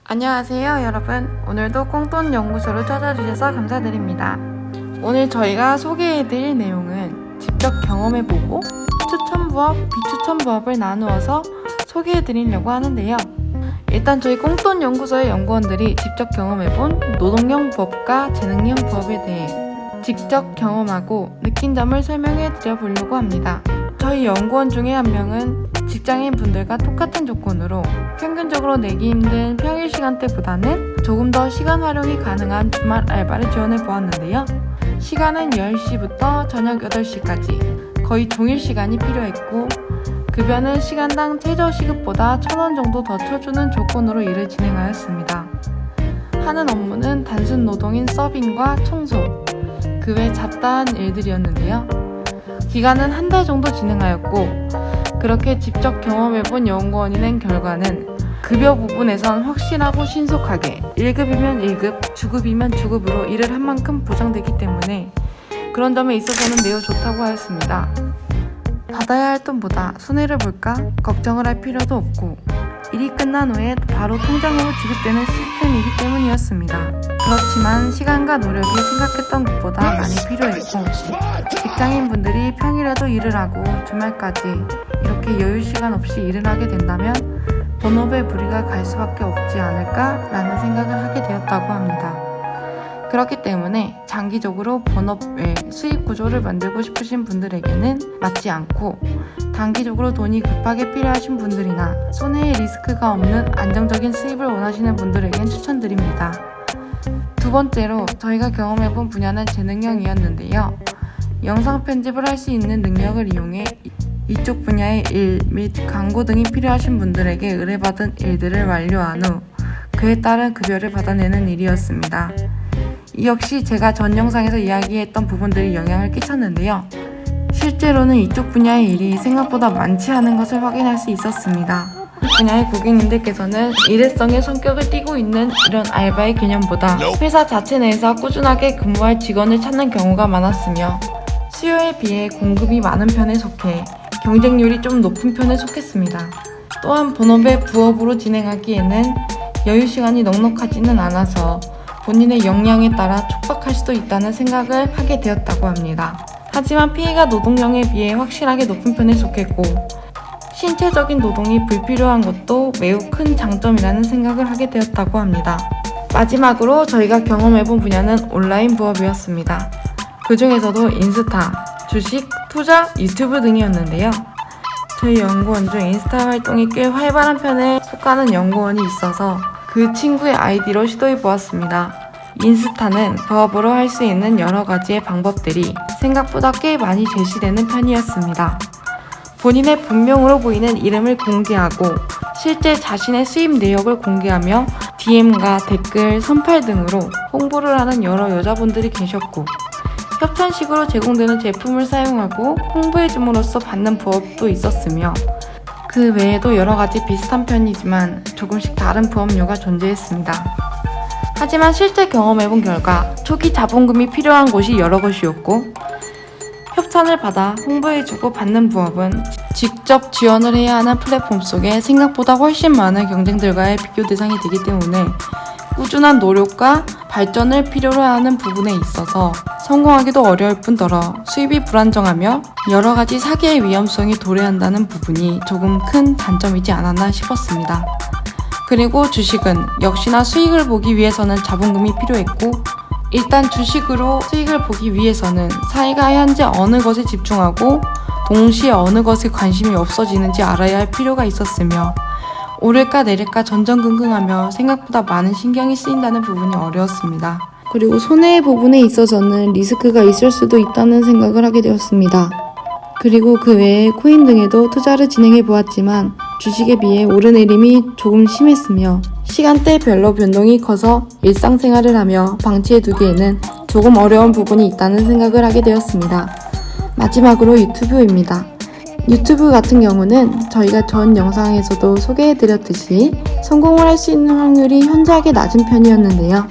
안녕하세요 여러분. 오늘도 꽁돈 연구소를 찾아주셔서 감사드립니다. 오늘 저희가 소개해드릴 내용은 직접 경험해보고 추천부업, 비추천부업을 나누어서 소개해드리려고 하는데요. 일단 저희 꽁돈 연구소의 연구원들이 직접 경험해본 노동형 부업과 재능형 부업에 대해 직접 경험하고 느낀 점을 설명해 드려보려고 합니다. 저희 연구원 중에 한 명은 직장인 분들과 똑같은 조건으로 평균적으로 내기 힘든 평일 시간대보다는 조금 더 시간 활용이 가능한 주말 알바를 지원해 보았는데요. 시간은 10시부터 저녁 8시까지 거의 종일 시간이 필요했고 급여는 시간당 최저 시급보다 1,000원 정도 더 쳐주는 조건으로 일을 진행하였습니다. 하는 업무는 단순 노동인 서빙과 청소, 그 외 잡다한 일들이었는데요. 기간은 한 달 정도 진행하였고 그렇게 직접 경험해본 연구원이 낸 결과는 급여 부분에선 확실하고 신속하게 1급이면 1급, 주급이면 주급으로 일을 한 만큼 보장되기 때문에 그런 점에 있어서는 매우 좋다고 하였습니다. 받아야 할 돈보다 손해를 볼까 걱정을 할 필요도 없고 일이 끝난 후에 바로 통장으로 지급되는 시스템이기 때문이었습니다. 그렇지만 시간과 노력이 생각했던 것보다 많이 필요했고 직장인분들이 평일에도 일을 하고 주말까지 이렇게 여유 시간 없이 일을 하게 된다면 본업에 무리가 갈 수밖에 없지 않을까라는 생각을 하게 되었다고 합니다. 그렇기 때문에 장기적으로 본업 외 수입 구조를 만들고 싶으신 분들에게는 맞지 않고 단기적으로 돈이 급하게 필요하신 분들이나 손해의 리스크가 없는 안정적인 수입을 원하시는 분들에겐 추천드립니다. 두 번째로 저희가 경험해본 분야는 재능형이었는데요. 영상 편집을 할 수 있는 능력을 이용해 이쪽 분야의 일 및 광고 등이 필요하신 분들에게 의뢰받은 일들을 완료한 후 그에 따른 급여를 받아내는 일이었습니다. 이 역시 제가 전 영상에서 이야기했던 부분들이 영향을 끼쳤는데요. 실제로는 이쪽 분야의 일이 생각보다 많지 않은 것을 확인할 수 있었습니다. 이 분야의 고객님들께서는 일회성의 성격을 띠고 있는 이런 알바의 개념보다 회사 자체 내에서 꾸준하게 근무할 직원을 찾는 경우가 많았으며 수요에 비해 공급이 많은 편에 속해 경쟁률이 좀 높은 편에 속했습니다. 또한 본업을 부업으로 진행하기에는 여유 시간이 넉넉하지는 않아서 본인의 역량에 따라 촉박할 수도 있다는 생각을 하게 되었다고 합니다. 하지만 피해가 노동력에 비해 확실하게 높은 편에 속했고 신체적인 노동이 불필요한 것도 매우 큰 장점이라는 생각을 하게 되었다고 합니다. 마지막으로 저희가 경험해본 분야는 온라인 부업이었습니다. 그 중에서도 인스타, 주식, 투자, 유튜브 등이었는데요. 저희 연구원 중 인스타 활동이 꽤 활발한 편에 속하는 연구원이 있어서 그 친구의 아이디로 시도해보았습니다. 인스타는 부업으로 할 수 있는 여러 가지의 방법들이 생각보다 꽤 많이 제시되는 편이었습니다. 본인의 본명으로 보이는 이름을 공개하고 실제 자신의 수입 내역을 공개하며 DM과 댓글, 선팔 등으로 홍보를 하는 여러 여자분들이 계셨고 협찬식으로 제공되는 제품을 사용하고 홍보해줌으로써 받는 부업도 있었으며 그 외에도 여러 가지 비슷한 편이지만 조금씩 다른 부업료가 존재했습니다. 하지만 실제 경험해본 결과 초기 자본금이 필요한 곳이 여러 곳이었고 협찬을 받아 홍보해주고 받는 부업은 직접 지원을 해야 하는 플랫폼 속에 생각보다 훨씬 많은 경쟁들과의 비교 대상이 되기 때문에 꾸준한 노력과 발전을 필요로 하는 부분에 있어서 성공하기도 어려울 뿐더러 수입이 불안정하며 여러 가지 사기의 위험성이 도래한다는 부분이 조금 큰 단점이지 않았나 싶었습니다. 그리고 주식은 역시나 수익을 보기 위해서는 자본금이 필요했고 일단 주식으로 수익을 보기 위해서는 사이가 현재 어느 것에 집중하고 동시에 어느 것에 관심이 없어지는지 알아야 할 필요가 있었으며 오를까 내릴까 전전긍긍하며 생각보다 많은 신경이 쓰인다는 부분이 어려웠습니다. 그리고 손해의 부분에 있어서는 리스크가 있을 수도 있다는 생각을 하게 되었습니다. 그리고 그 외에 코인 등에도 투자를 진행해 보았지만 주식에 비해 오르내림이 조금 심했으며 시간대별로 변동이 커서 일상생활을 하며 방치해 두기에는 조금 어려운 부분이 있다는 생각을 하게 되었습니다. 마지막으로 유튜브입니다. 유튜브 같은 경우는 저희가 전 영상에서도 소개해드렸듯이 성공을 할 수 있는 확률이 현저하게 낮은 편이었는데요.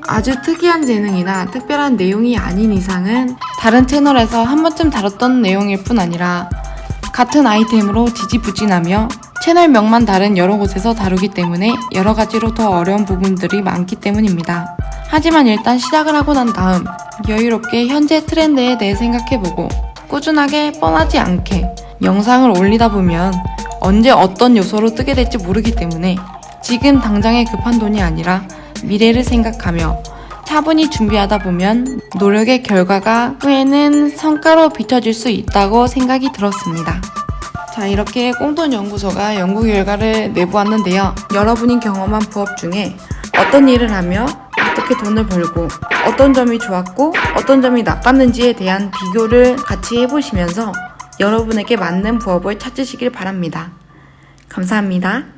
아주 특이한 재능이나 특별한 내용이 아닌 이상은 다른 채널에서 한 번쯤 다뤘던 내용일 뿐 아니라 같은 아이템으로 지지부진하며 채널명만 다른 여러 곳에서 다루기 때문에 여러 가지로 더 어려운 부분들이 많기 때문입니다. 하지만 일단 시작을 하고 난 다음 여유롭게 현재 트렌드에 대해 생각해보고 꾸준하게 뻔하지 않게 영상을 올리다 보면 언제 어떤 요소로 뜨게 될지 모르기 때문에 지금 당장에 급한 돈이 아니라 미래를 생각하며 차분히 준비하다 보면 노력의 결과가 후에는 성과로 비춰질 수 있다고 생각이 들었습니다. 자, 이렇게 꽁돈연구소가 연구 결과를 내보았는데요. 여러분이 경험한 부업 중에 어떤 일을 하며 어떻게 돈을 벌고 어떤 점이 좋았고 어떤 점이 나빴는지에 대한 비교를 같이 해보시면서 여러분에게 맞는 부업을 찾으시길 바랍니다. 감사합니다.